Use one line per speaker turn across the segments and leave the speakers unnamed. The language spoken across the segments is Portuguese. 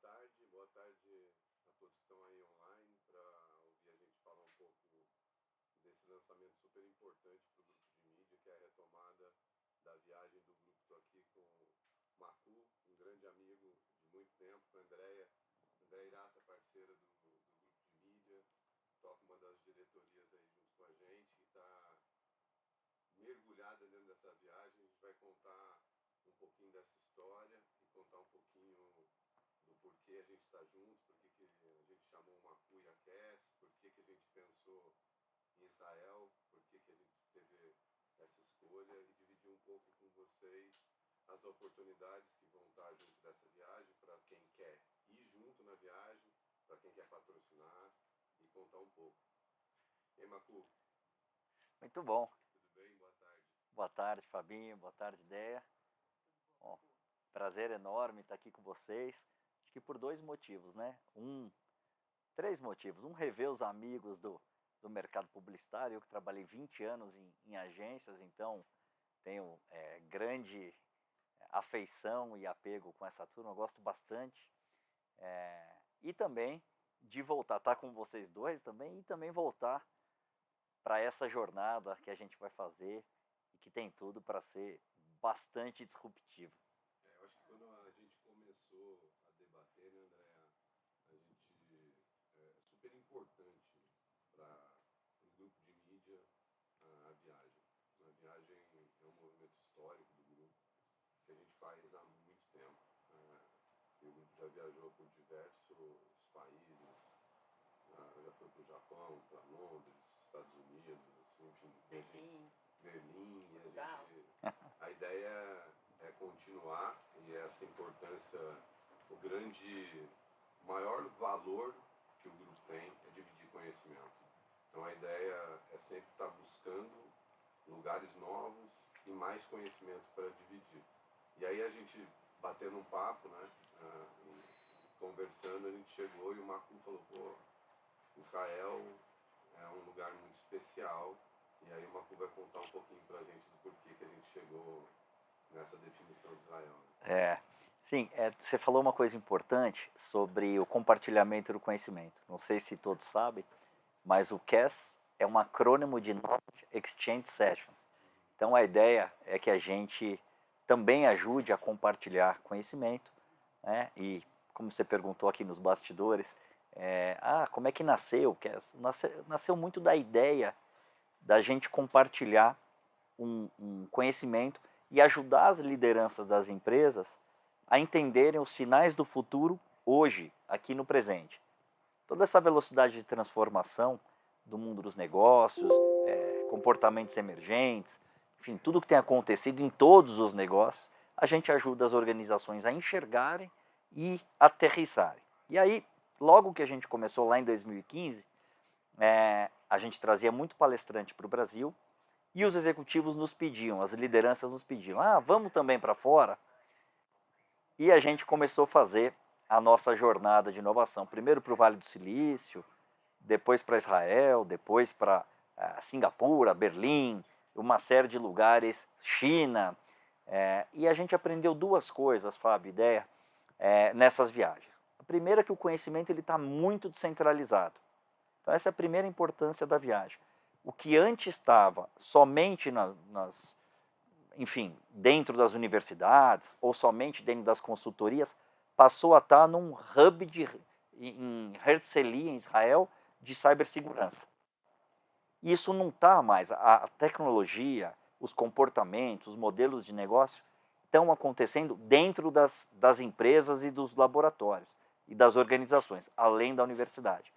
boa tarde a todos que estão aí online para ouvir a gente falar um pouco desse lançamento super importante para o grupo de mídia, que é a retomada da viagem do grupo. Estou aqui com o Marcu, um grande amigo de muito tempo, com a Andréia Irata, parceira do grupo de mídia, toca uma das diretorias aí junto com a gente, que está mergulhada dentro dessa viagem. A gente vai contar um pouquinho dessa história e contar um pouquinho do porquê a gente está junto, porquê que a gente chamou o Marcu e aquece, porquê que a gente pensou em Israel, porquê que a gente teve essa escolha, e dividir um pouco com vocês as oportunidades que vão estar junto dessa viagem, para quem quer ir junto na viagem, para quem quer patrocinar, e contar um pouco. Ei, Marcu?
Muito bom.
Tudo bem? Boa tarde.
Boa tarde, Fabinho. Boa tarde, Deia. Bom, prazer enorme estar aqui com vocês. Acho que por dois motivos, né? Três motivos. Rever os amigos do mercado publicitário. Eu que trabalhei 20 anos em agências, então tenho grande afeição e apego com essa turma. Eu gosto bastante. E também de voltar, estar com vocês dois também, e também voltar para essa jornada que a gente vai fazer e que tem tudo para ser bastante disruptivo.
Eu acho que quando a gente começou a debater, né, Andréa, é super importante para o grupo de mídia a viagem. A viagem é um movimento histórico do grupo que a gente faz há muito tempo. O grupo já viajou por diversos países, já foi para o Japão, para Londres, Estados Unidos, enfim, Berlim, e a ideia é continuar, e essa importância, o maior valor que o grupo tem é dividir conhecimento. Então a ideia é sempre estar buscando lugares novos e mais conhecimento para dividir. E aí a gente, batendo um papo, né, conversando, a gente chegou e o Marcu falou, pô, Israel é um lugar muito especial. E aí o Marcu vai contar um pouquinho pra gente do porquê que a gente chegou nessa definição de Israel.
Sim, você falou uma coisa importante sobre o compartilhamento do conhecimento. Não sei se todos sabem, mas o CAS é um acrônimo de Knowledge Exchange Sessions. Então a ideia é que a gente também ajude a compartilhar conhecimento, né? E como você perguntou aqui nos bastidores, como é que nasceu o CAS? Nasceu muito da ideia da gente compartilhar um conhecimento e ajudar as lideranças das empresas a entenderem os sinais do futuro hoje, aqui no presente. Toda essa velocidade de transformação do mundo dos negócios, comportamentos emergentes, enfim, tudo que tem acontecido em todos os negócios, a gente ajuda as organizações a enxergarem e aterrissarem. E aí, logo que a gente começou lá em 2015, a gente trazia muito palestrante para o Brasil, e os executivos nos pediam, as lideranças nos pediam, vamos também para fora? E a gente começou a fazer a nossa jornada de inovação, primeiro para o Vale do Silício, depois para Israel, depois para Singapura, Berlim, uma série de lugares, China. E a gente aprendeu duas coisas, Fábio, ideia, nessas viagens. A primeira é que o conhecimento está muito descentralizado. Então essa é a primeira importância da viagem. O que antes estava somente dentro das universidades ou somente dentro das consultorias, passou a estar num hub em Herzliya, em Israel, de cibersegurança. Isso não está mais. A tecnologia, os comportamentos, os modelos de negócio estão acontecendo dentro das empresas e dos laboratórios e das organizações, além da universidade.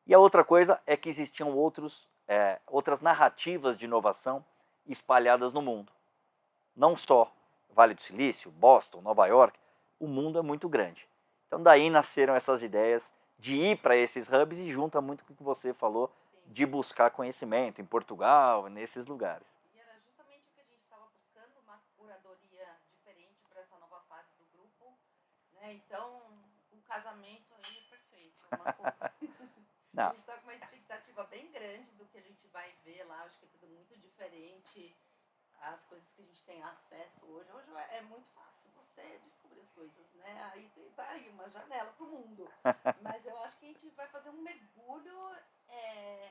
E a outra coisa é que existiam outras narrativas de inovação espalhadas no mundo. Não só Vale do Silício, Boston, Nova York, o mundo é muito grande. Então daí nasceram essas ideias de ir para esses hubs e junta muito com o que você falou, de buscar conhecimento em Portugal, nesses lugares.
E era justamente o que a gente estava buscando, uma curadoria diferente para essa nova fase do grupo, né? Então o casamento aí é perfeito. A gente está com uma expectativa bem grande do que a gente vai ver lá, acho que é tudo muito diferente. as coisas que a gente tem acesso hoje. Hoje é muito fácil você descobrir as coisas, né? Aí tá aí uma janela para o mundo. Mas eu acho que a gente vai fazer um mergulho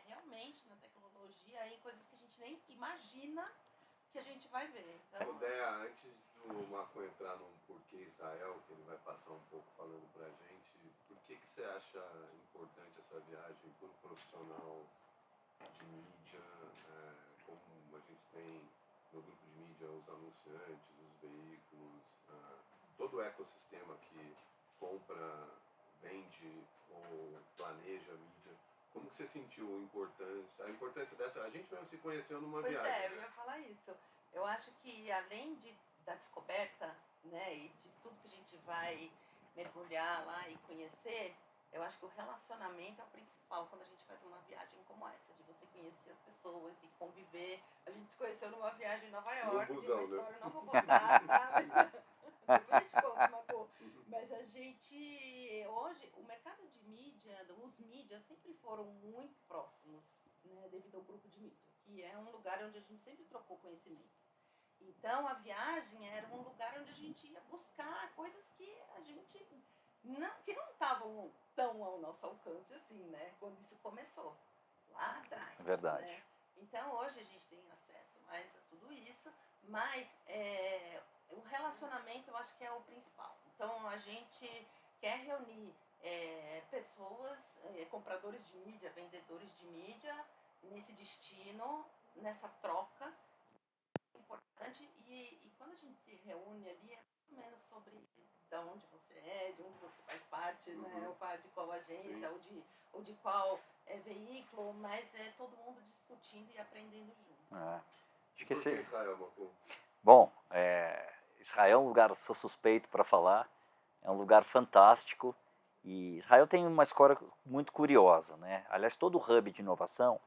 realmente na tecnologia, aí coisas que a gente nem imagina que a gente vai ver. Então,
Ideia, antes do Marco entrar no porquê Israel, que ele vai passar um pouco falando pra gente, por que você acha importante essa viagem para o profissional de mídia, como a gente tem no grupo de mídia os anunciantes, os veículos, todo o ecossistema que compra, vende ou planeja a mídia. Como que você sentiu a importância dessa? A gente mesmo se conheceu numa
pois
viagem.
eu ia falar isso. Eu acho que além da descoberta, né, e de tudo que a gente vai mergulhar lá e conhecer, eu acho que o relacionamento é o principal quando a gente faz uma viagem como essa, de você conhecer as pessoas e conviver. A gente se conheceu numa viagem em Nova York, de uma história, não vou contar, tá? Mas depois a gente conta, Marco. Mas a gente, hoje, o mercado de mídia, os mídias sempre foram muito próximos, né, devido ao grupo de mídia, que é um lugar onde a gente sempre trocou conhecimento. Então a viagem era um lugar onde a gente ia buscar coisas que a gente que não estavam tão ao nosso alcance assim, né? Quando isso começou, lá atrás.
Verdade.
Né? Então hoje a gente tem acesso mais a tudo isso, mas o relacionamento eu acho que é o principal. Então a gente quer reunir pessoas, compradores de mídia, vendedores de mídia, nesse destino, nessa troca importante, e quando a gente se reúne ali é mais ou menos sobre de onde você é, de onde você faz parte, né? Ou de qual agência, ou de qual veículo, mas é todo mundo discutindo e aprendendo junto.
Acho que esse... Israel, Marco?
Bom, Israel é um lugar, sou suspeito para falar, é um lugar fantástico, e Israel tem uma história muito curiosa, né? Aliás, todo hub de inovação,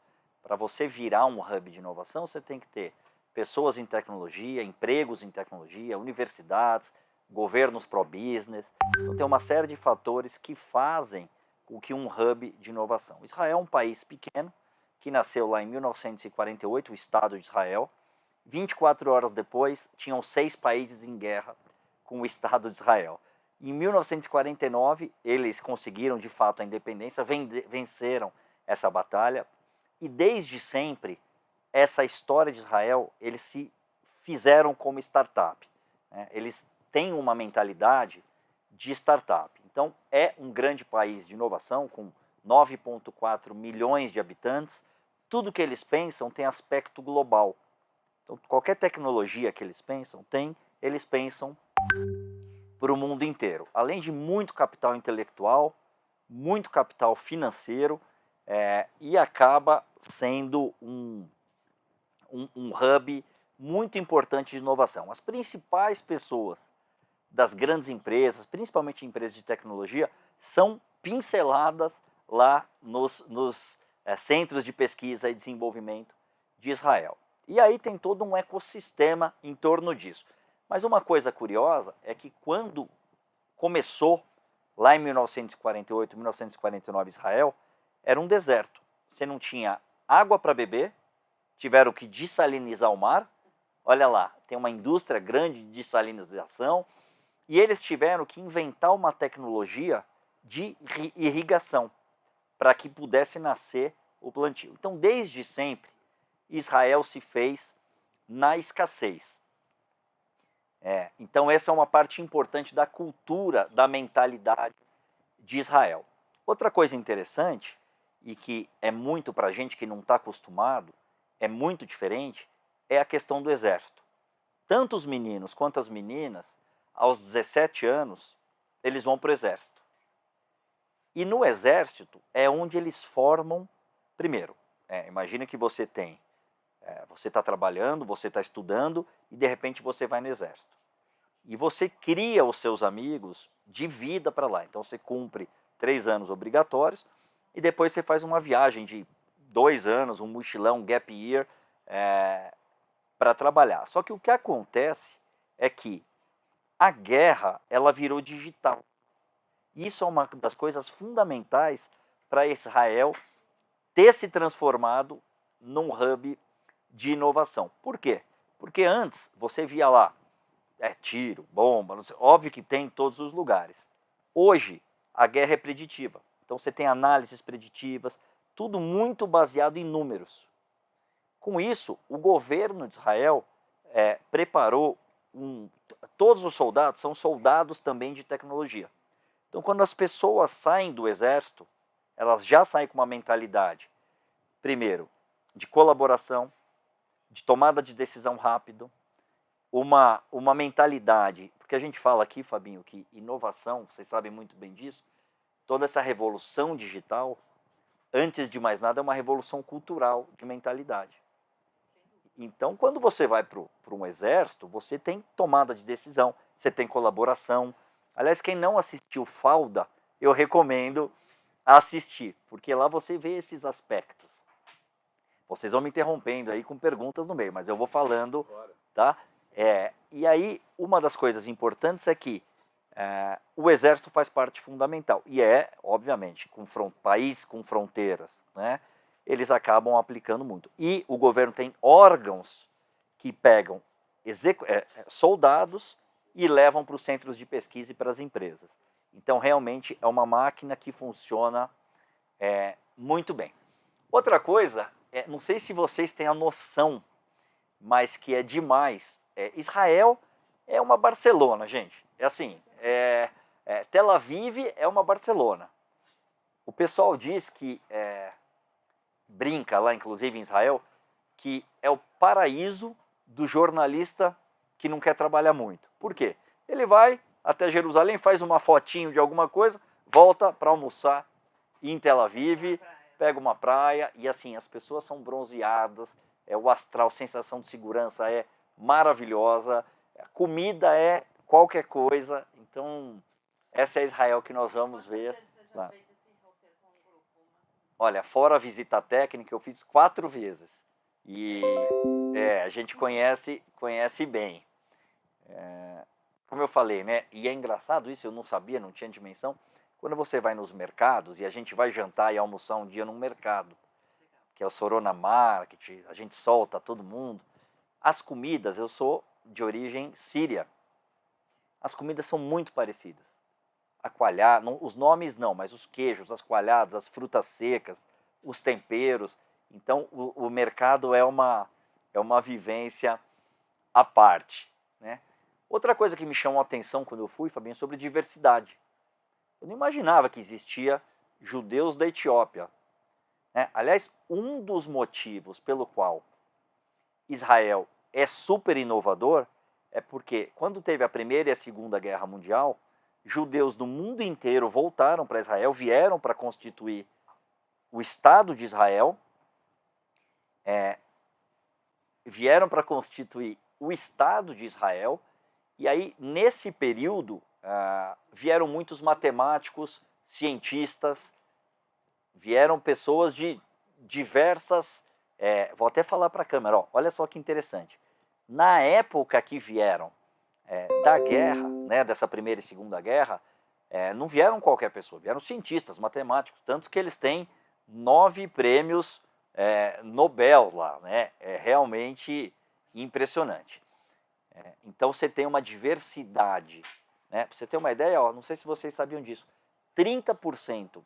para você virar um hub de inovação, você tem que ter pessoas em tecnologia, empregos em tecnologia, universidades, governos pro-business. Então tem uma série de fatores que fazem com que um hub de inovação. Israel é um país pequeno, que nasceu lá em 1948, o Estado de Israel. 24 horas depois, tinham 6 países em guerra com o Estado de Israel. Em 1949, eles conseguiram de fato a independência, venceram essa batalha, e desde sempre, essa história de Israel, eles se fizeram como startup. Né? Eles têm uma mentalidade de startup. Então, é um grande país de inovação, com 9,4 milhões de habitantes. Tudo que eles pensam tem aspecto global. Então, qualquer tecnologia que eles pensam para o mundo inteiro. Além de muito capital intelectual, muito capital financeiro, e acaba sendo um hub muito importante de inovação. As principais pessoas das grandes empresas, principalmente empresas de tecnologia, são pinceladas lá nos centros de pesquisa e desenvolvimento de Israel. E aí tem todo um ecossistema em torno disso. Mas uma coisa curiosa é que quando começou, lá em 1948, 1949, Israel, era um deserto. Você não tinha água para beber, tiveram que dessalinizar o mar. Olha lá, tem uma indústria grande de dessalinização, e eles tiveram que inventar uma tecnologia de irrigação para que pudesse nascer o plantio. Então, desde sempre, Israel se fez na escassez. Então, essa é uma parte importante da cultura, da mentalidade de Israel. Outra coisa interessante, e que é muito para a gente que não está acostumado, é muito diferente, é a questão do exército. Tanto os meninos quanto as meninas, aos 17 anos, eles vão para o exército. E no exército é onde eles formam, primeiro, imagina que você você está trabalhando, você está estudando, e de repente você vai no exército. E você cria os seus amigos de vida para lá. Então você cumpre 3 anos obrigatórios, e depois você faz uma viagem de 2 anos, um mochilão, um gap year, para trabalhar. Só que o que acontece é que a guerra, ela virou digital. Isso é uma das coisas fundamentais para Israel ter se transformado num hub de inovação. Por quê? Porque antes você via lá, tiro, bomba, não sei, óbvio que tem em todos os lugares. Hoje, a guerra é preditiva. Então você tem análises preditivas, tudo muito baseado em números. Com isso, o governo de Israel preparou todos os soldados são soldados também de tecnologia. Então, quando as pessoas saem do exército, elas já saem com uma mentalidade, primeiro, de colaboração, de tomada de decisão rápido, uma mentalidade, porque a gente fala aqui, Fabinho, que inovação, vocês sabem muito bem disso, toda essa revolução digital, antes de mais nada, é uma revolução cultural de mentalidade. Então, quando você vai para um exército, você tem tomada de decisão, você tem colaboração. Aliás, quem não assistiu Falda, eu recomendo assistir, porque lá você vê esses aspectos. Vocês vão me interrompendo aí com perguntas no meio, mas eu vou falando, tá? E aí, uma das coisas importantes é que o exército faz parte fundamental. E obviamente, país com fronteiras, né? Eles acabam aplicando muito. E o governo tem órgãos que pegam soldados e levam para os centros de pesquisa e para as empresas. Então, realmente, é uma máquina que funciona muito bem. Outra coisa, não sei se vocês têm a noção, mas que é demais. Israel é uma Barcelona, gente. É assim, Tel Aviv é uma Barcelona. O pessoal diz que, brinca lá, inclusive em Israel, que é o paraíso do jornalista que não quer trabalhar muito. Por quê? Ele vai até Jerusalém, faz uma fotinho de alguma coisa, volta para almoçar em Tel Aviv, pega uma praia e assim, as pessoas são bronzeadas, o astral, sensação de segurança é maravilhosa, a comida é qualquer coisa, então essa é Israel que nós vamos ver.
Você já fez esse roteiro com um grupo?
Olha, fora a visita técnica, eu fiz 4 vezes. E a gente conhece bem. Como eu falei, né? E é engraçado isso, eu não sabia, não tinha dimensão. Quando você vai nos mercados, e a gente vai jantar e almoçar um dia num mercado, que é o Sorona Market, a gente solta todo mundo. As comidas, eu sou de origem síria. As comidas são muito parecidas. A coalhada, os nomes não, mas os queijos, as coalhadas, as frutas secas, os temperos. Então, o mercado é uma vivência à parte, né? Outra coisa que me chamou a atenção quando eu fui, Fabinho, sobre diversidade. Eu não imaginava que existia judeus da Etiópia. Aliás, um dos motivos pelo qual Israel é super inovador é porque, quando teve a Primeira e a Segunda Guerra Mundial, judeus do mundo inteiro voltaram para Israel, vieram para constituir o Estado de Israel, e aí, nesse período, vieram muitos matemáticos, cientistas, vieram pessoas de diversas... vou até falar para a câmera, olha só que interessante. Na época que vieram da guerra, né, dessa Primeira e Segunda Guerra, não vieram qualquer pessoa, vieram cientistas, matemáticos, tanto que eles têm 9 prêmios Nobel lá, né? É realmente impressionante. Então você tem uma diversidade, né? Para você ter uma ideia, não sei se vocês sabiam disso, 30%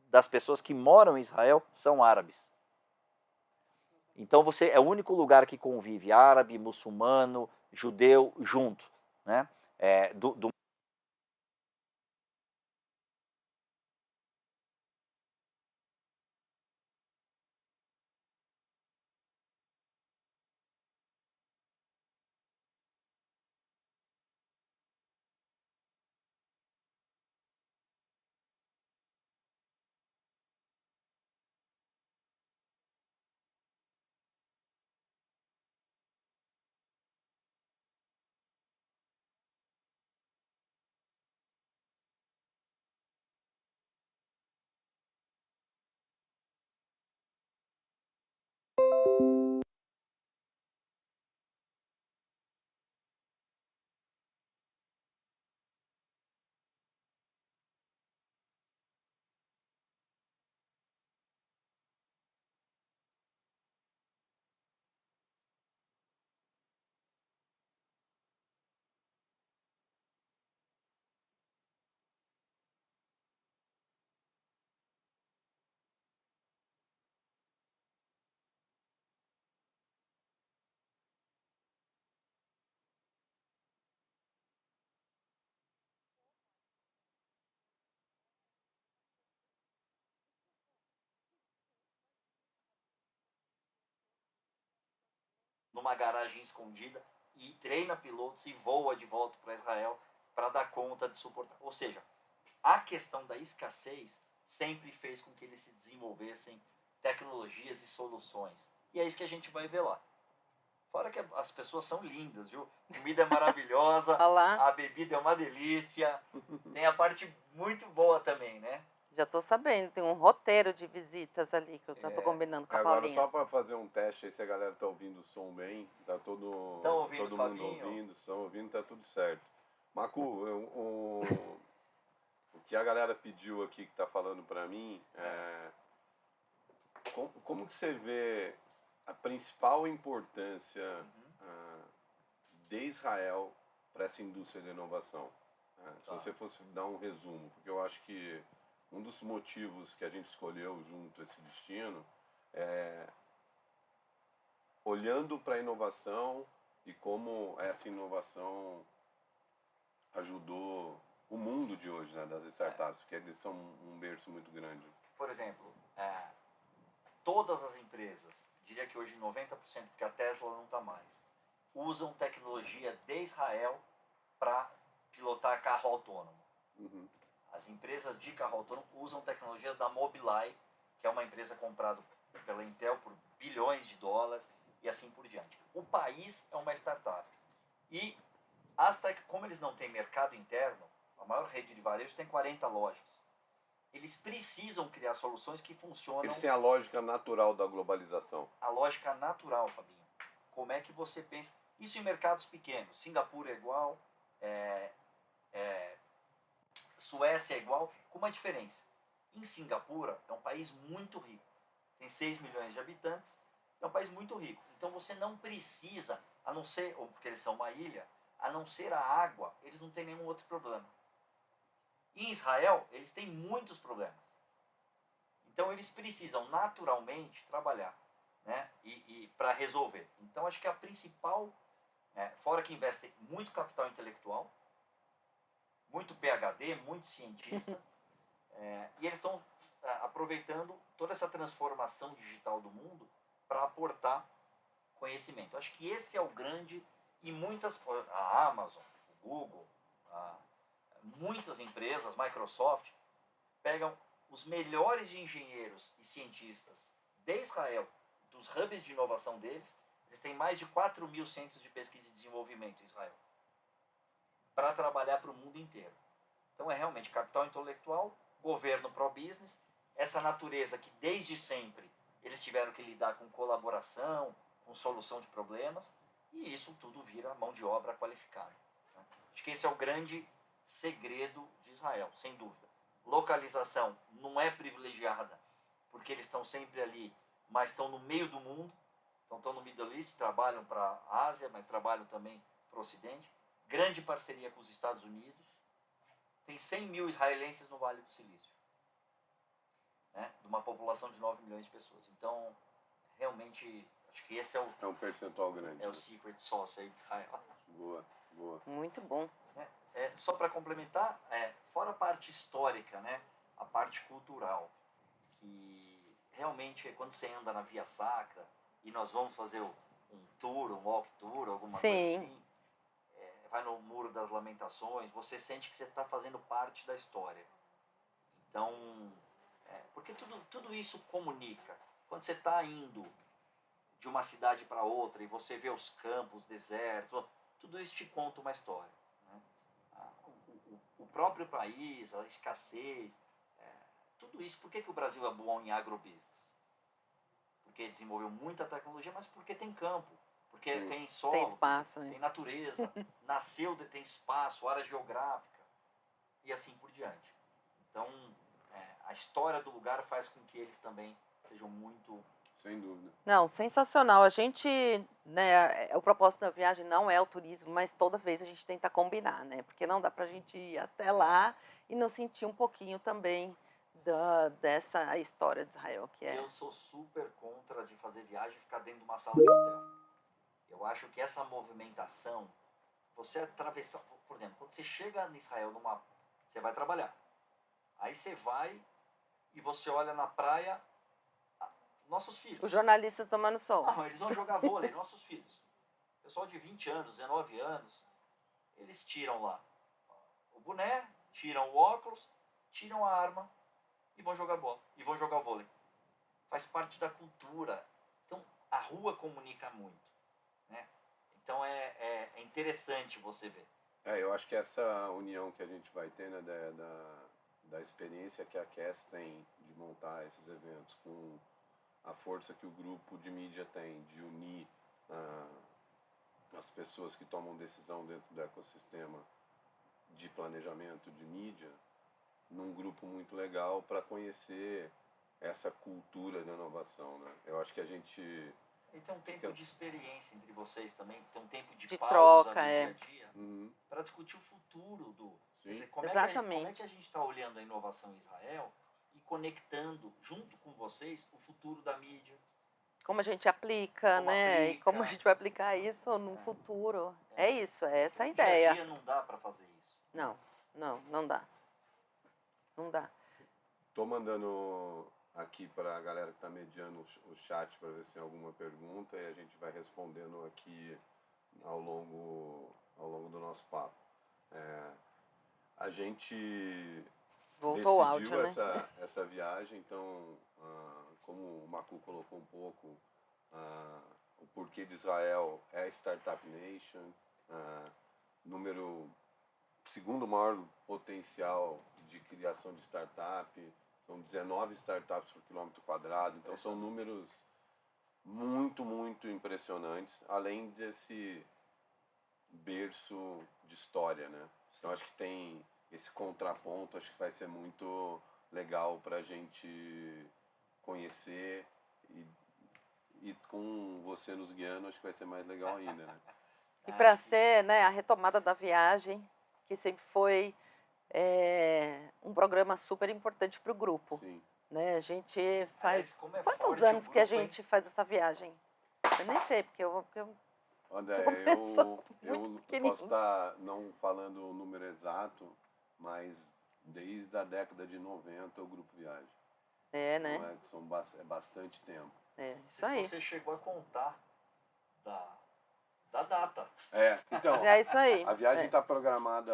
das pessoas que moram em Israel são árabes. Então você é o único lugar que convive árabe, muçulmano, judeu junto, né? Do numa garagem escondida e treina pilotos e voa de volta para Israel para dar conta de suportar. Ou seja, a questão da escassez sempre fez com que eles se desenvolvessem tecnologias e soluções. E é isso que a gente vai ver lá. Fora que as pessoas são lindas, viu? A comida é maravilhosa,
Olá.
a bebida é uma delícia. Tem a parte muito boa também, né?
Já tô sabendo, tem um roteiro de visitas ali que eu já tô
É.
combinando com a
Agora,
Paulinha.
só para fazer um teste aí, se a galera tá ouvindo o som bem, tá todo
ouvindo,
mundo
Fabinho?
ouvindo, estão ouvindo, tá tudo certo. Macu, o que a galera pediu aqui, que tá falando para mim, como que você vê a principal importância de Israel para essa indústria da inovação? Se você fosse dar um resumo, porque eu acho que um dos motivos que a gente escolheu junto esse destino é olhando para a inovação e como essa inovação ajudou o mundo de hoje, né, das startups, porque eles são um berço muito grande.
Por exemplo, todas as empresas, diria que hoje 90%, porque a Tesla não está mais, usam tecnologia de Israel para pilotar carro autônomo.
Uhum.
As empresas de carro autônomo usam tecnologias da Mobileye, que é uma empresa comprada pela Intel por bilhões de dólares e assim por diante. O país é uma startup. E como eles não têm mercado interno, a maior rede de varejo tem 40 lojas. Eles precisam criar soluções que funcionam.
Eles têm a lógica natural da globalização.
A lógica natural, Fabinho. Como é que você pensa? Isso em mercados pequenos. Singapura é igual, Suécia é igual, com uma diferença. Em Singapura é um país muito rico. Tem 6 milhões de habitantes, é um país muito rico. Então você não precisa, a não ser, ou porque eles são uma ilha, a não ser a água, eles não têm nenhum outro problema. Em Israel, eles têm muitos problemas. Então eles precisam naturalmente trabalhar, né, e para resolver. Então acho que a principal, fora que investem muito capital intelectual, muito PhD, muito cientista, e eles estão aproveitando toda essa transformação digital do mundo para aportar conhecimento. Acho que esse é o grande, e a Amazon, o Google, muitas empresas, Microsoft, pegam os melhores engenheiros e cientistas de Israel, dos hubs de inovação deles. Eles têm mais de 4.000 centros de pesquisa e desenvolvimento em Israel, para trabalhar para o mundo inteiro. Então é realmente capital intelectual, governo pro-business, essa natureza que desde sempre eles tiveram que lidar com colaboração, com solução de problemas, e isso tudo vira mão de obra qualificada. Acho que esse é o grande segredo de Israel, sem dúvida. Localização não é privilegiada, porque eles estão sempre ali, mas estão no meio do mundo, então estão no Middle East, trabalham para a Ásia, mas trabalham também para o Ocidente. Grande parceria com os Estados Unidos. Tem 100 mil israelenses no Vale do Silício, né, de uma população de 9 milhões de pessoas. Então, realmente, acho que esse
é um percentual grande.
É o secret sauce aí de Israel.
Boa, boa.
Muito bom.
Só para complementar, fora a parte histórica, né, a parte cultural, que realmente quando você anda na Via Sacra, e nós vamos fazer um tour, um walk tour, alguma coisa assim, vai no Muro das Lamentações, você sente que você está fazendo parte da história. Então, porque tudo isso comunica. Quando você está indo de uma cidade para outra e você vê os campos, desertos, tudo isso te conta uma história. Né? O próprio país, a escassez, tudo isso. Por que o Brasil é bom em agrobusiness? Porque desenvolveu muita tecnologia, mas porque tem campo. Porque
Sim.
tem solo,
tem espaço, né?
tem natureza, nasceu, tem espaço, área geográfica e assim por diante. Então, a história do lugar faz com que eles também sejam muito...
Sem dúvida.
Não, sensacional. A gente, né, o propósito da viagem não é o turismo, mas toda vez a gente tenta combinar, né? Porque não dá pra gente ir até lá e não sentir um pouquinho também dessa história de Israel, que é...
Eu sou super contra de fazer viagem e ficar dentro de uma sala de hotel. Eu acho que essa movimentação, você atravessar, por exemplo, quando você chega em Israel, você vai trabalhar. Aí você vai e você olha na praia, nossos filhos.
Os jornalistas tomando sol.
Não, eles vão jogar vôlei, nossos filhos. pessoal de 20 anos, 19 anos, eles tiram lá o boné, tiram o óculos, tiram a arma e vão jogar bola, e vão jogar vôlei. Faz parte da cultura. Então, a rua comunica muito, né? Então, é interessante você ver.
Eu acho que essa união que a gente vai ter, né, da experiência que a CAS tem de montar esses eventos com a força que o grupo de mídia tem de unir as pessoas que tomam decisão dentro do ecossistema de planejamento de mídia num grupo muito legal para conhecer essa cultura da inovação, né? Eu acho que a gente...
E tem um tempo de experiência entre vocês também, tem um tempo de pausa
troca,
no dia a dia,
Uhum.
para discutir o futuro do...
Sim.
Quer dizer, como
Exatamente.
é que a gente está olhando a inovação em Israel e conectando, junto com vocês, o futuro da mídia.
Como a gente aplica,
Como
né?
aplica.
E como a gente vai aplicar isso no futuro. É isso, é essa a
No
ideia.
dia a dia não dá para fazer isso.
Não dá. Não dá.
Tô mandando aqui para a galera que está mediando o chat para ver se tem alguma pergunta e a gente vai respondendo aqui ao longo do nosso papo. A gente
Voltou o
decidiu
áudio, né?
essa viagem, então, como o Macu colocou um pouco, o porquê de Israel é a Startup Nation, segundo maior potencial de criação de startup, são 19 startups por quilômetro quadrado, então são números muito, muito impressionantes, além desse berço de história, né? Então acho que tem esse contraponto, acho que vai ser muito legal para a gente conhecer e com você nos guiando, acho que vai ser mais legal ainda, né?
E para ser, né, a retomada da viagem, que sempre foi um programa super importante para o grupo.
Sim.
Né? A gente faz...
Como é
Quantos
forte
anos
o
que a
grupo, hein?
gente faz essa viagem? Eu nem sei, porque eu
Olha,
começou
eu
muito
posso
pequenininhos.
estar não falando o número exato, mas desde a década de 90 o grupo viaja.
Né?
Então é bastante tempo.
Isso aí.
Você chegou a contar da data.
Então,
É isso aí.
a viagem está programada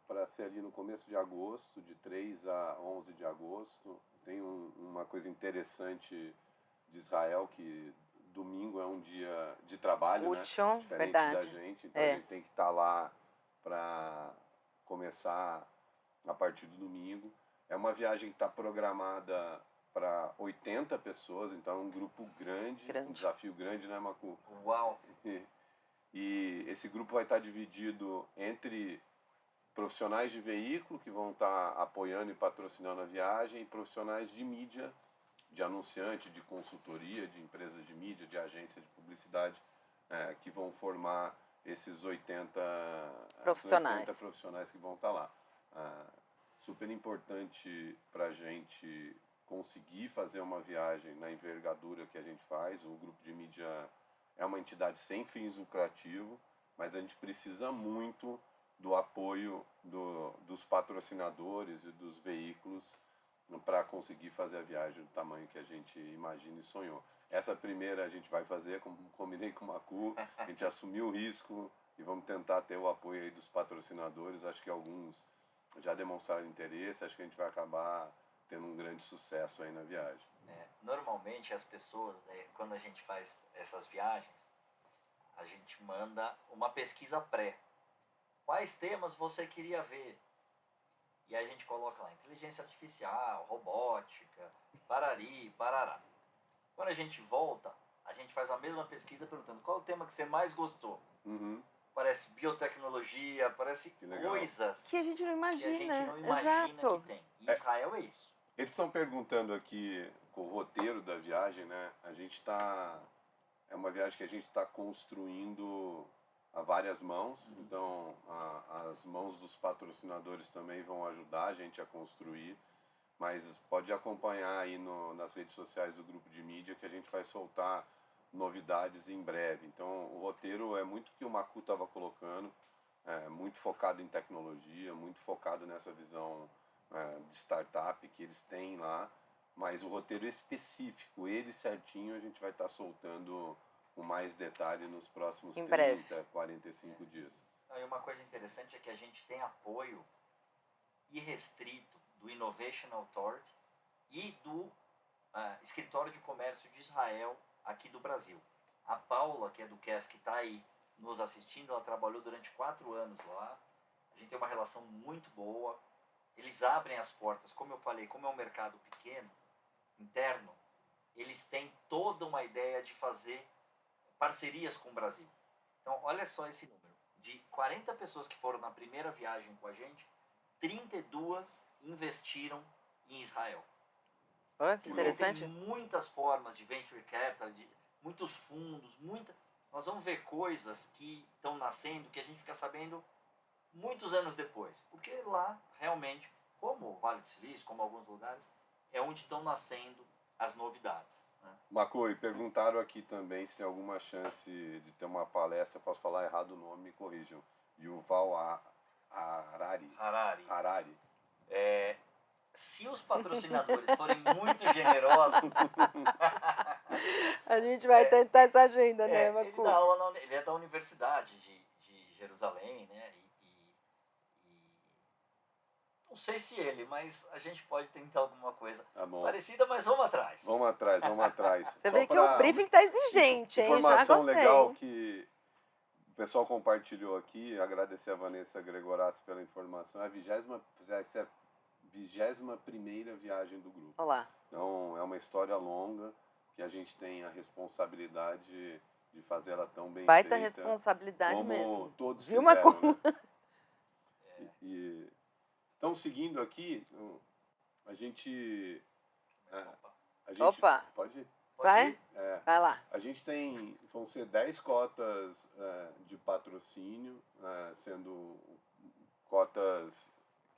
para ser ali no começo de agosto, de 3 a 11 de agosto. Tem uma coisa interessante de Israel, que domingo é um dia de trabalho,
Útil,
né? Diferente
verdade.
da gente, então a gente tem que estar lá para começar a partir do domingo. É uma viagem que está programada para 80 pessoas, então é um grupo grande, um desafio grande, né, Macu?
Uau!
E esse grupo vai estar dividido entre profissionais de veículo, que vão estar apoiando e patrocinando a viagem, e profissionais de mídia, de anunciante, de consultoria, de empresas de mídia, de agência de publicidade, que vão formar esses 80 profissionais que vão estar lá. Super importante para a gente conseguir fazer uma viagem na envergadura que a gente faz. O grupo de mídia é uma entidade sem fins lucrativos, mas a gente precisa muito do apoio dos patrocinadores e dos veículos para conseguir fazer a viagem do tamanho que a gente imagina e sonhou. Essa primeira a gente vai fazer, como combinei com o Macu, a gente assumiu o risco e vamos tentar ter o apoio aí dos patrocinadores. Acho que alguns já demonstraram interesse, acho que a gente vai acabar tendo um grande sucesso aí na viagem.
Normalmente as pessoas, né, quando a gente faz essas viagens, a gente manda uma pesquisa pré. Quais temas você queria ver? E aí a gente coloca lá, inteligência artificial, robótica, parari, parará. Quando a gente volta, a gente faz a mesma pesquisa perguntando qual é o tema que você mais gostou.
Uhum.
Parece biotecnologia, parece coisas
que a gente não imagina.
Que a gente não imagina que tem. E Israel é isso.
Eles estão perguntando aqui com o roteiro da viagem, né? É uma viagem que a gente está construindo a várias mãos, então as mãos dos patrocinadores também vão ajudar a gente a construir, mas pode acompanhar aí nas redes sociais do grupo de mídia que a gente vai soltar novidades em breve. Então o roteiro é muito o que o Macu estava colocando, muito focado em tecnologia, muito focado nessa visão de startup que eles têm lá, mas o roteiro específico, ele certinho, a gente vai estar soltando com mais detalhe nos próximos
Em
30,
breve.
45 dias.
Aí uma coisa interessante é que a gente tem apoio irrestrito do Innovation Authority e do Escritório de Comércio de Israel aqui do Brasil. A Paula, que é do CAS, que está aí nos assistindo, ela trabalhou durante 4 anos lá. A gente tem uma relação muito boa. Eles abrem as portas, como eu falei, como é um mercado pequeno, interno, eles têm toda uma ideia de fazer parcerias com o Brasil. Então, olha só esse número. De 40 pessoas que foram na primeira viagem com a gente, 32 investiram em Israel.
Olha que
Porque
interessante.
tem muitas formas de venture capital, de muitos fundos, nós vamos ver coisas que estão nascendo que a gente fica sabendo muitos anos depois. Porque lá, realmente, como o Vale do Silício, como alguns lugares, é onde estão nascendo as novidades. Né?
Macoi, perguntaram aqui também se tem alguma chance de ter uma palestra, posso falar errado o nome, me corrijam, Yuval Harari.
Se os patrocinadores forem muito generosos,
A gente vai tentar essa agenda, né,
ele
Macu?
dá aula ele é da Universidade de Jerusalém, né? Não sei se ele, mas a gente pode tentar alguma coisa
Tá bom.
parecida, mas vamos atrás.
Vamos atrás.
Você vê que o briefing tá exigente, hein? Já
Informação
gostei.
legal que o pessoal compartilhou aqui, agradecer a Vanessa Gregorassi pela informação, é a 21ª viagem do grupo.
Olá.
Então, é uma história longa que a gente tem a responsabilidade de fazer ela tão bem
Baita
feita
responsabilidade
como
mesmo.
todos
Viu,
fizeram,
Macu?
né? Então, seguindo aqui, a gente...
Opa.
Pode ir?
Vai?
ir?
Vai lá.
A gente vão ser 10 cotas de patrocínio, sendo cotas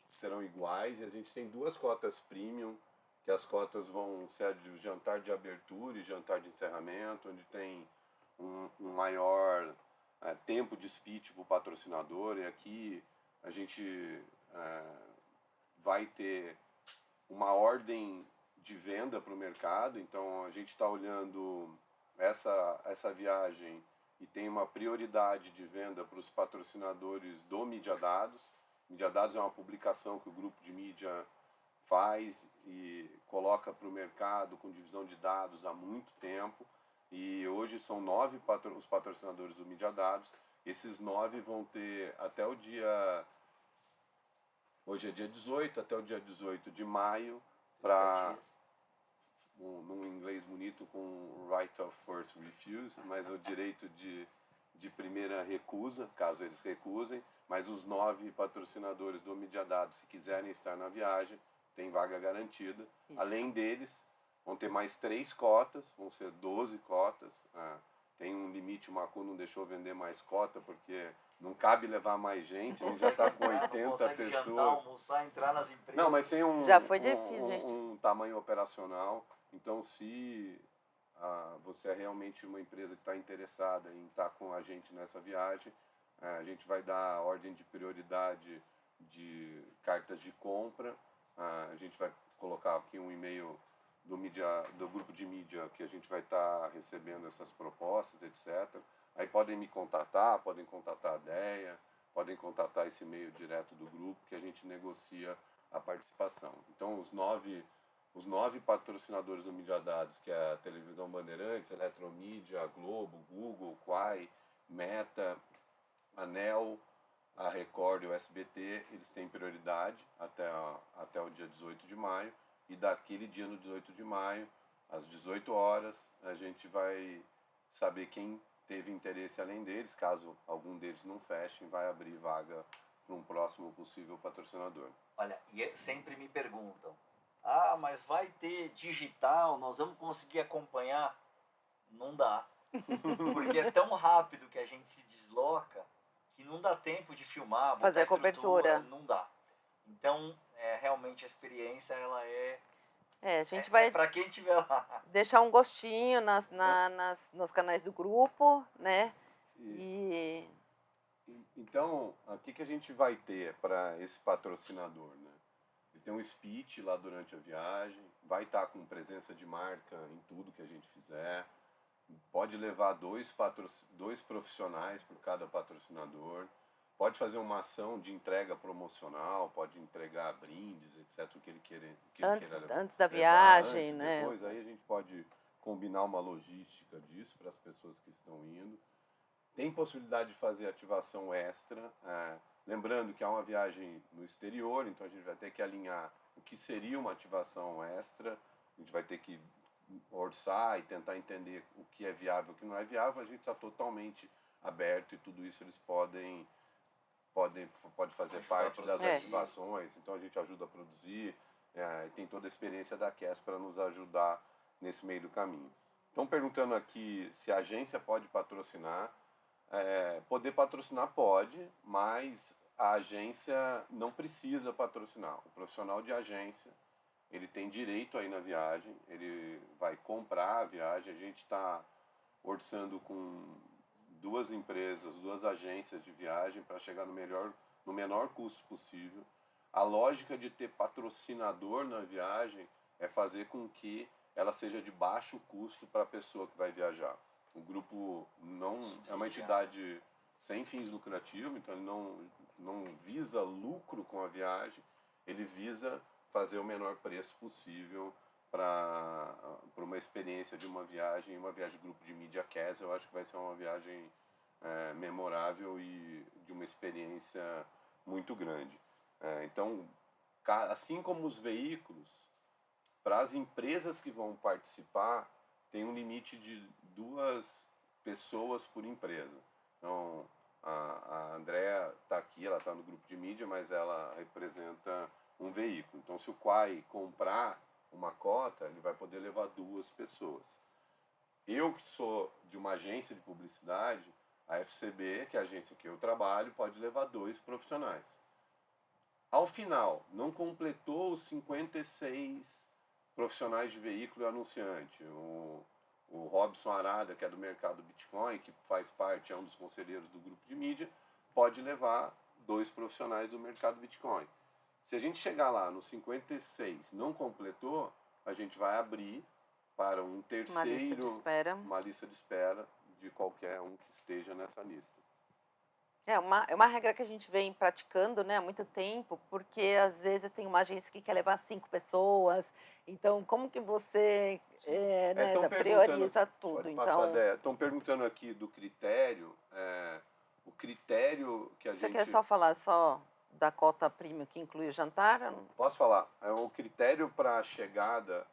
que serão iguais, e a gente tem 2 cotas premium, que as cotas vão ser de jantar de abertura e jantar de encerramento, onde tem um maior tempo de speech para o patrocinador, e aqui a gente vai ter uma ordem de venda para o mercado. Então a gente está olhando essa viagem e tem uma prioridade de venda para os patrocinadores do Mídia Dados. Mídia Dados é uma publicação que o grupo de mídia faz e coloca para o mercado com divisão de dados há muito tempo, e hoje são 9 os patrocinadores do Mídia Dados. Esses 9 vão ter até o dia... Hoje é dia 18, até o dia 18 de maio, para... num inglês bonito, com right of first refuse, mas o direito de primeira recusa, caso eles recusem. Mas os 9 patrocinadores do Mídia Dados, se quiserem estar na viagem, tem vaga garantida.
Isso.
Além deles, vão ter mais 3 cotas, vão ser 12 cotas. Tem um limite, o Macu não deixou vender mais cota, porque não cabe levar mais gente, a gente já está com 80 pessoas.
Jantar, almoçar, entrar nas empresas.
Não, mas tem
Já foi difícil, gente.
um tamanho operacional. Então, se você é realmente uma empresa que está interessada em estar com a gente nessa viagem, a gente vai dar ordem de prioridade de cartas de compra. A gente vai colocar aqui um e-mail do grupo de mídia que a gente vai estar recebendo essas propostas, etc. Aí podem me contatar, podem contatar a DEA, podem contatar esse e-mail direto do grupo, que a gente negocia a participação. Então, os nove patrocinadores do Mídia Dados, que é a Televisão Bandeirantes, Eletromídia, Globo, Google, Quai, Meta, Anel, a Record e o SBT, eles têm prioridade até o dia 18 de maio. E daquele dia, no 18 de maio, às 18 horas, a gente vai saber quem teve interesse além deles. Caso algum deles não fechem, vai abrir vaga para um próximo possível patrocinador.
Olha, e sempre me perguntam, mas vai ter digital, nós vamos conseguir acompanhar? Não dá. Porque é tão rápido que a gente se desloca que não dá tempo de filmar,
fazer a cobertura.
Não dá. Então, realmente a experiência, ela
a gente vai
para quem estiver lá.
deixar um gostinho nos canais do grupo, né?
Então, o que a gente vai ter para esse patrocinador, né? Ele tem um speech lá durante a viagem, vai estar com presença de marca em tudo que a gente fizer. pode levar dois profissionais por cada patrocinador, pode fazer uma ação de entrega promocional, pode entregar brindes, etc, o que ele queira levar.
Antes da viagem,
antes,
né?
Depois, aí a gente pode combinar uma logística disso para as pessoas que estão indo. Tem possibilidade de fazer ativação extra, lembrando que há uma viagem no exterior, então a gente vai ter que alinhar o que seria uma ativação extra, a gente vai ter que orçar e tentar entender o que é viável e o que não é viável. A gente está totalmente aberto e tudo isso eles pode fazer parte das ativações, então a gente ajuda a produzir, tem toda a experiência da CAS para nos ajudar nesse meio do caminho. Estão perguntando aqui se a agência pode patrocinar. Poder patrocinar pode, mas a agência não precisa patrocinar. O profissional de agência, ele tem direito aí na viagem, ele vai comprar a viagem. A gente está orçando com 2 empresas, 2 agências de viagem para chegar no menor custo possível. A lógica de ter patrocinador na viagem é fazer com que ela seja de baixo custo para a pessoa que vai viajar. O grupo não é uma entidade sem fins lucrativos, então ele não visa lucro com a viagem, ele visa fazer o menor preço possível para uma experiência de uma viagem de grupo de mídia CAS. Eu acho que vai ser uma viagem memorável e de uma experiência muito grande. Então, assim como os veículos, para as empresas que vão participar, tem um limite de 2 pessoas por empresa. Então, a Andrea está aqui, ela está no grupo de mídia, mas ela representa um veículo. Então, se o Quai comprar uma cota, ele vai poder levar 2 pessoas. Eu, que sou de uma agência de publicidade, a FCB, que é a agência que eu trabalho, pode levar 2 profissionais. Ao final, não completou os 56 profissionais de veículo e anunciante. O Robson Arada, que é do mercado Bitcoin, que faz parte, é um dos conselheiros do grupo de mídia, pode levar 2 profissionais do mercado Bitcoin. Se a gente chegar lá no 56, não completou, a gente vai abrir para um terceiro, uma lista de espera de qualquer um que esteja nessa lista.
É uma regra que a gente vem praticando, né, há muito tempo, porque às vezes tem uma agência que quer levar 5 pessoas, então como que você prioriza tudo? Então,
estão perguntando aqui do critério, o critério que a gente...
Você quer só falar da cota premium que inclui o jantar?
Posso falar? O critério para a chegada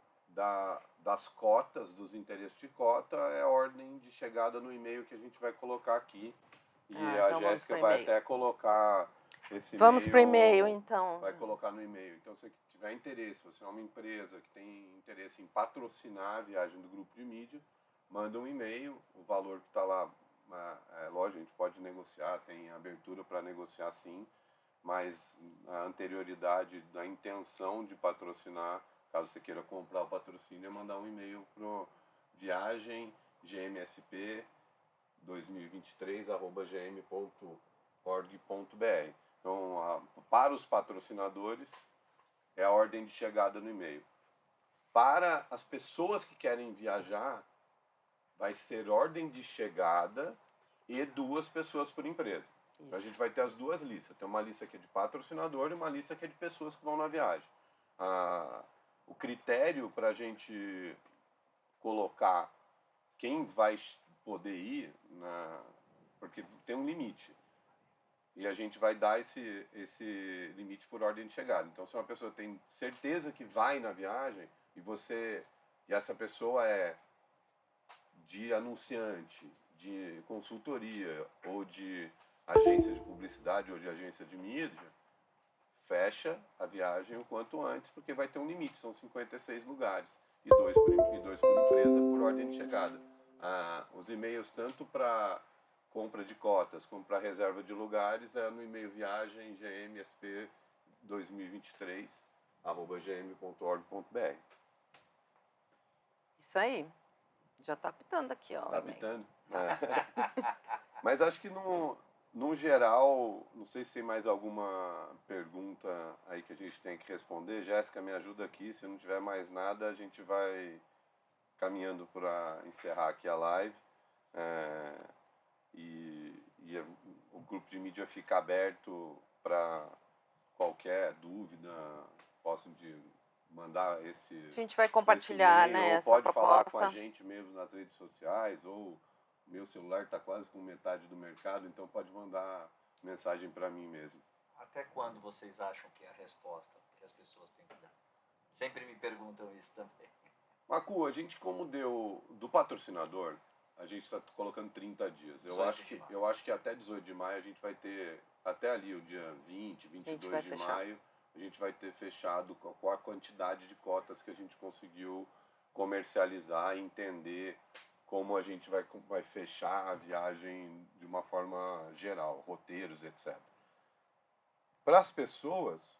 das cotas, dos interesses de cota, é a ordem de chegada no e-mail que a gente vai colocar aqui. E a
então
Jéssica vai até colocar esse e-mail.
Vamos para o e-mail, então.
Vai colocar no e-mail. Então, se você tiver interesse, você é uma empresa que tem interesse em patrocinar a viagem do grupo de mídia, manda um e-mail, o valor que está lá, lógico, a gente pode negociar, tem abertura para negociar sim, mas a anterioridade da intenção de patrocinar, caso você queira comprar o patrocínio, é mandar um e-mail para o viagemgmsp2023@gm.org.br. Então, para os patrocinadores, é a ordem de chegada no e-mail. Para as pessoas que querem viajar, vai ser ordem de chegada e 2 pessoas por empresa. Então, a gente vai ter as 2 listas. Tem uma lista que é de patrocinador e uma lista que é de pessoas que vão na viagem. O critério para a gente colocar quem vai poder ir, porque tem um limite. E a gente vai dar esse limite por ordem de chegada. Então, se uma pessoa tem certeza que vai na viagem e essa pessoa é de anunciante, de consultoria ou de agência de publicidade ou de agência de mídia, fecha a viagem o quanto antes, porque vai ter um limite, são 56 lugares e 2 por empresa por ordem de chegada. Os e-mails tanto para compra de cotas como para reserva de lugares é no e-mail viagem gmsp2023@gm.org.br.
Isso aí. Já está apitando aqui, ó.
Está apitando? Mas acho que no geral, não sei se tem mais alguma pergunta aí que a gente tem que responder. Jéssica, me ajuda aqui. Se não tiver mais nada, a gente vai caminhando para encerrar aqui a live. E o grupo de mídia fica aberto para qualquer dúvida, possam mandar esse.
A gente vai compartilhar,
esse e-mail,
né,
ou
essa
pode
proposta.
falar com a gente mesmo nas redes sociais, ou meu celular está quase com metade do mercado, então pode mandar mensagem para mim mesmo.
Até quando vocês acham que é a resposta que as pessoas têm que dar? Sempre me perguntam isso também.
Macu, a gente como deu do patrocinador, a gente está colocando 30 dias. Eu acho que até 18 de maio a gente vai ter, até ali o dia 20, 22 de maio, a gente vai ter fechado com a quantidade de cotas que a gente conseguiu comercializar e entender como a gente vai fechar a viagem de uma forma geral, roteiros, etc. Para as pessoas,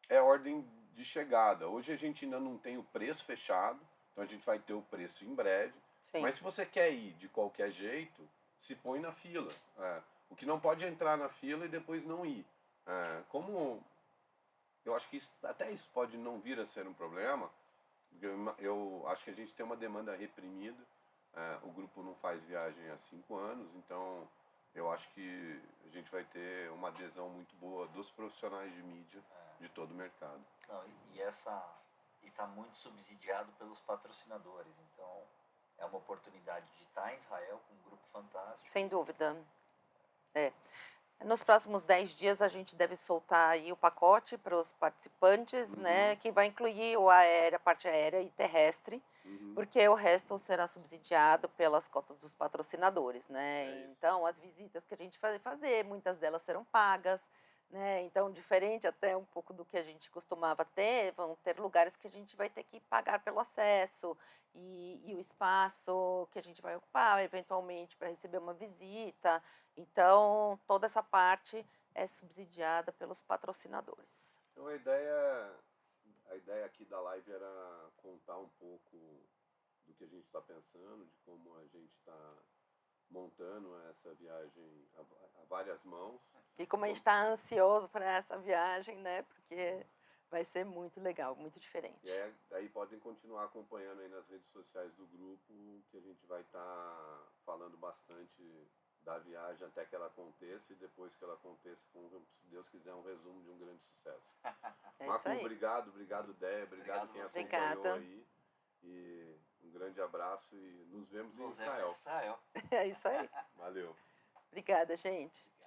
é ordem de chegada. Hoje a gente ainda não tem o preço fechado, então a gente vai ter o preço em breve. Sim. Mas se você quer ir de qualquer jeito, se põe na fila. O que não pode é entrar na fila e depois não ir. Como eu acho que até isso pode não vir a ser um problema, eu acho que a gente tem uma demanda reprimida. O grupo não faz viagem há 5 anos, então eu acho que a gente vai ter uma adesão muito boa dos profissionais de mídia de todo o mercado.
Não, e está muito subsidiado pelos patrocinadores, então é uma oportunidade de estar em Israel com um grupo fantástico.
Sem dúvida. Nos próximos 10 dias a gente deve soltar aí o pacote para os participantes, né, que vai incluir a parte aérea e terrestre, porque o resto será subsidiado pelas cotas dos patrocinadores, né? Então, as visitas que a gente vai fazer, muitas delas serão pagas, né? Então, diferente até um pouco do que a gente costumava ter, vão ter lugares que a gente vai ter que pagar pelo acesso e o espaço que a gente vai ocupar, eventualmente, para receber uma visita. Então, toda essa parte é subsidiada pelos patrocinadores.
Então, a ideia aqui da live era contar um pouco do que a gente está pensando, de como a gente está montando essa viagem a várias mãos.
E como a gente está ansioso para essa viagem, né? Porque vai ser muito legal, muito diferente.
E aí podem continuar acompanhando aí nas redes sociais do grupo, que a gente vai estar falando bastante da viagem até que ela aconteça, e depois que ela aconteça, se Deus quiser, um resumo de um grande sucesso. Macu, obrigado, Déia, obrigado quem acompanhou aí. E um grande abraço e nos vemos em Israel.
É isso aí.
Valeu.
Obrigada, gente.